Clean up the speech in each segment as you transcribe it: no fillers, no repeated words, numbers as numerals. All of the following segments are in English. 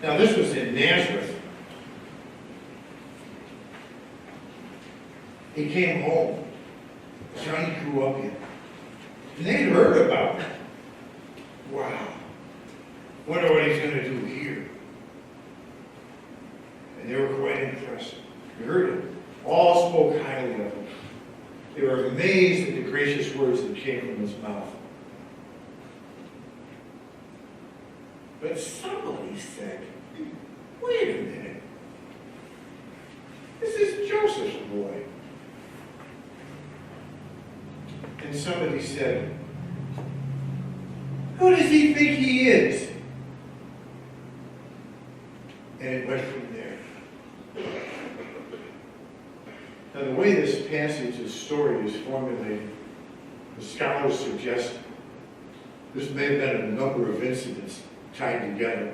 Now this was in Nazareth. He came home. The town he grew up in. And they'd heard about it. Wow. Wonder what he's going to do here. And they were quite impressed. You heard it. All spoke highly of him. They were amazed at the gracious words that came from his mouth. But somebody said, wait a minute. This is Joseph's boy. And somebody said, who does he think he is? And it went from there. Now, the way this passage, this story is formulated, the scholars suggest this may have been a number of incidents tied together.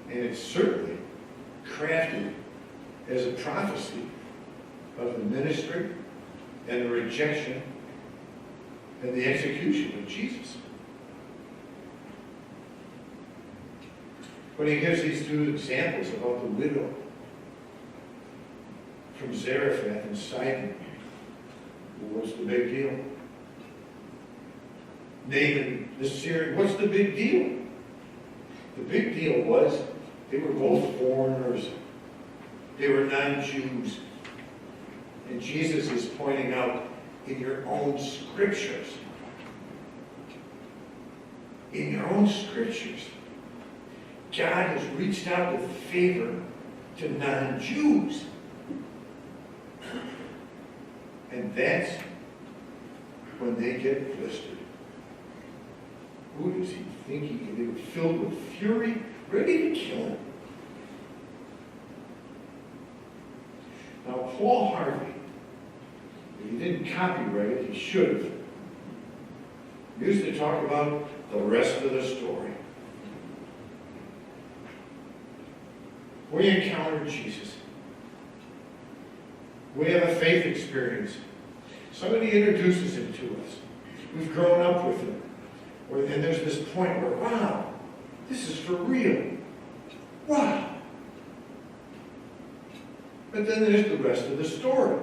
And it's certainly crafted as a prophecy of the ministry and the rejection and the execution of Jesus. When he gives these two examples about the widow from Zarephath and Sidon, what's the big deal? Naaman the Syrian, what's the big deal? The big deal was they were both foreigners. They were non-Jews. And Jesus is pointing out, in your own scriptures, God has reached out with favor to non-Jews. And that's when they get blistered. Who does he think he can? They were filled with fury, ready to kill him. Now, Paul Harvey, if he didn't copyright it, he should have. He used to talk about the rest of the story. We encounter Jesus. We have a faith experience. Somebody introduces him to us. We've grown up with him. And there's this point where, wow, this is for real. Wow. But then there's the rest of the story.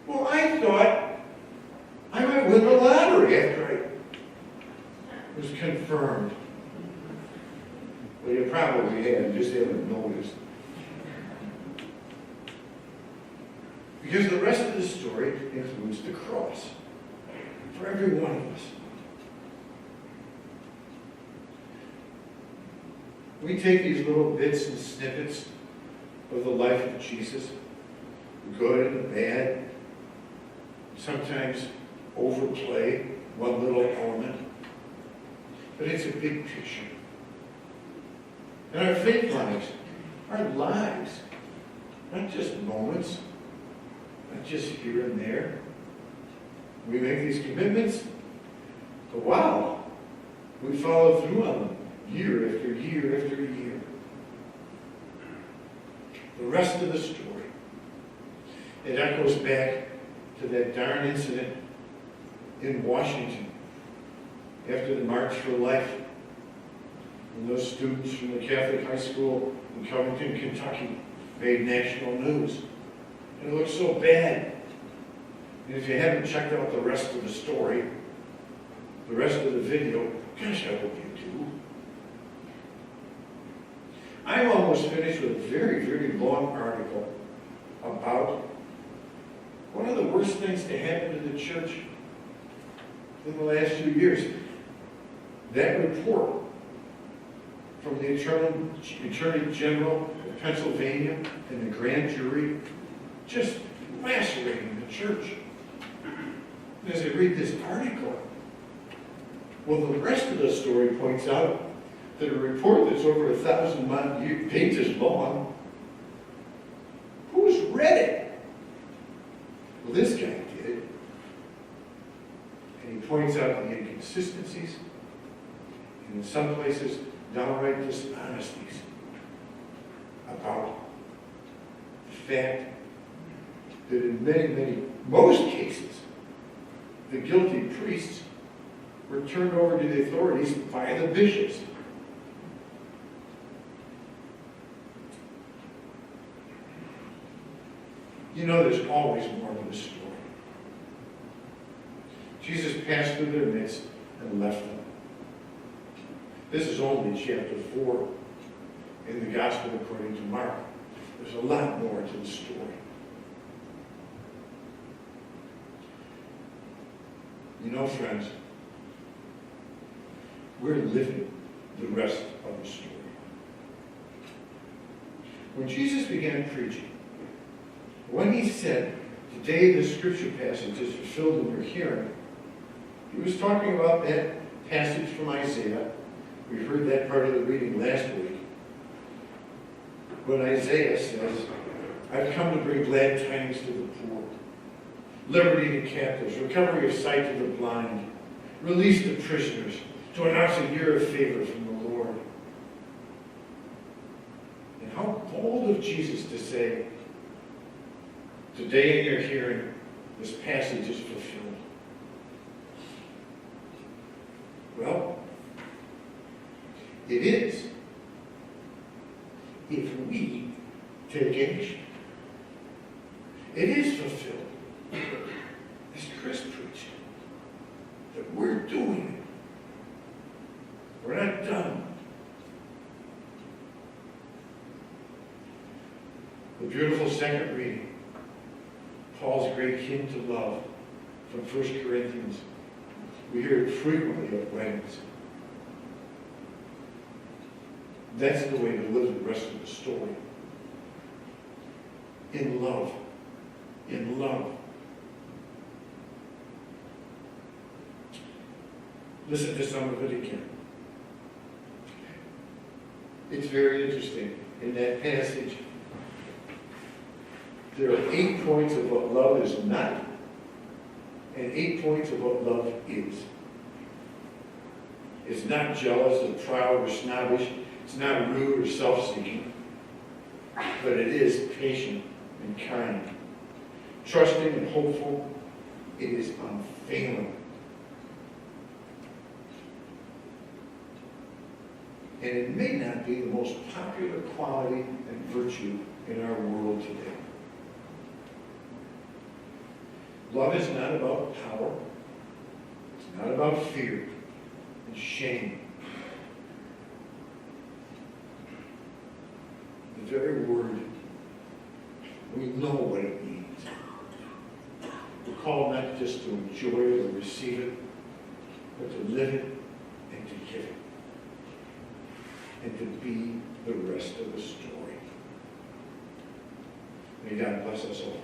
Well, I thought I might win the lottery after I was confirmed. Well, you probably have, you just haven't noticed. Because the rest of the story includes the cross for every one of us. We take these little bits and snippets of the life of Jesus, the good and the bad, sometimes overplay one little element, but it's a big picture. And our faith lives are lives, not just moments, not just here and there. We make these commitments, but wow, we follow through on them year after year after year. The rest of the story, it echoes back to that darn incident in Washington after the March for Life. And those students from the Catholic high school in Covington, Kentucky made national news. And it looked so bad. And if you haven't checked out the rest of the story, the rest of the video, gosh, I hope you do. I'm almost finished with a very, very long article about one of the worst things to happen to the church in the last few years. That report from the Attorney General of Pennsylvania and the grand jury just lacerating the church. And as I read this article, well, the rest of the story points out that a report that's over 1,000 pages long, who's read it? Well, this guy did. And he points out the inconsistencies, and in some places, downright dishonesties about the fact that in most cases, the guilty priests were turned over to the authorities by the bishops. You know there's always more to the story. Jesus passed through their midst and left them. This is only chapter 4 in the Gospel according to Mark. There's a lot more to the story. You know, friends, we're living the rest of the story. When Jesus began preaching, when he said, "Today this scripture passage is fulfilled in your hearing," he was talking about that passage from Isaiah. We heard that part of the reading last week. When Isaiah says, "I've come to bring glad tidings to the poor, liberty to captives, recovery of sight to the blind, release to prisoners, to announce a year of favor from the Lord." And how bold of Jesus to say, "Today in your hearing, this passage is fulfilled." Well, it is, if we take action. It is fulfilled, as Chris preached, that we're doing it. We're not done. The beautiful second reading, Paul's great hymn to love from 1 Corinthians. We hear it frequently at weddings. That's the way to live the rest of the story. In love. In love. Listen to some of it again. It's very interesting. In that passage, there are 8 points of what love is not, and 8 points of what love is. It's not jealous or proud or snobbish. It's not rude or self-seeking. But it is patient and kind. Trusting and hopeful. It is unfailing. And it may not be the most popular quality and virtue in our world today. Love is not about power. It's not about fear and shame. The very word, we know what it means. We're called not just to enjoy it or receive it, but to live it and to give it. And to be the rest of the story. May God bless us all.